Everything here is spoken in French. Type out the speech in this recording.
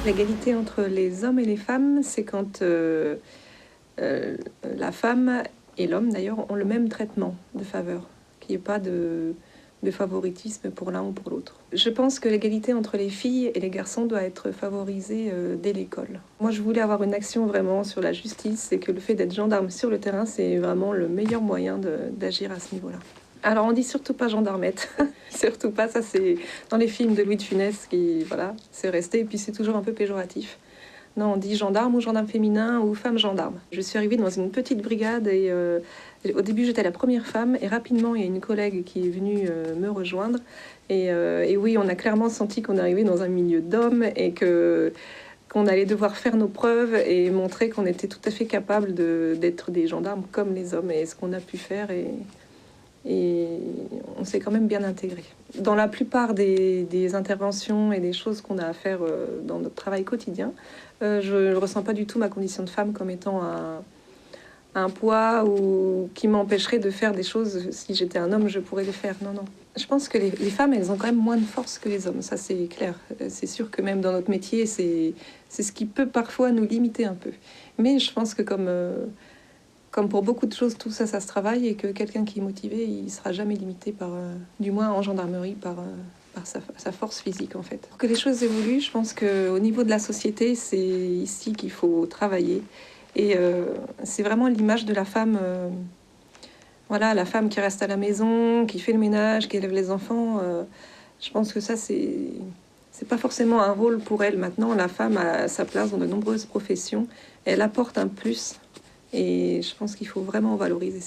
L'égalité entre les hommes et les femmes, c'est quand la femme et l'homme, d'ailleurs, ont le même traitement de faveur, qu'il n'y ait pas de favoritisme pour l'un ou pour l'autre. Je pense que l'égalité entre les filles et les garçons doit être favorisée dès l'école. Moi, je voulais avoir une action vraiment sur la justice et que le fait d'être gendarme sur le terrain, c'est vraiment le meilleur moyen d'agir à ce niveau-là. Alors, on dit surtout pas gendarmette, surtout pas, ça c'est dans les films de Louis de Funès qui, voilà, c'est resté, et puis c'est toujours un peu péjoratif. Non, on dit gendarme ou gendarme féminin ou femme gendarme. Je suis arrivée dans une petite brigade et au début j'étais la première femme et rapidement il y a une collègue qui est venue me rejoindre et oui, on a clairement senti qu'on arrivait dans un milieu d'hommes et qu'on allait devoir faire nos preuves et montrer qu'on était tout à fait capable d'être des gendarmes comme les hommes, et ce qu'on a pu faire, et on s'est quand même bien intégré. Dans la plupart des interventions et des choses qu'on a à faire dans notre travail quotidien, je ne ressens pas du tout ma condition de femme comme étant un poids ou qui m'empêcherait de faire des choses. Si j'étais un homme, je pourrais les faire. Non, non. Je pense que les femmes, elles ont quand même moins de force que les hommes, ça c'est clair. C'est sûr que même dans notre métier, c'est ce qui peut parfois nous limiter un peu. Mais je pense que comme pour beaucoup de choses, tout ça, ça se travaille, et que quelqu'un qui est motivé, il sera jamais limité par, du moins en gendarmerie, par sa force physique en fait. Pour que les choses évoluent, je pense qu'au niveau de la société, c'est ici qu'il faut travailler. Et c'est vraiment l'image de la femme, voilà, la femme qui reste à la maison, qui fait le ménage, qui élève les enfants. Je pense que ça, c'est pas forcément un rôle pour elle. Maintenant, la femme a sa place dans de nombreuses professions. Elle apporte un plus. Et je pense qu'il faut vraiment valoriser ça.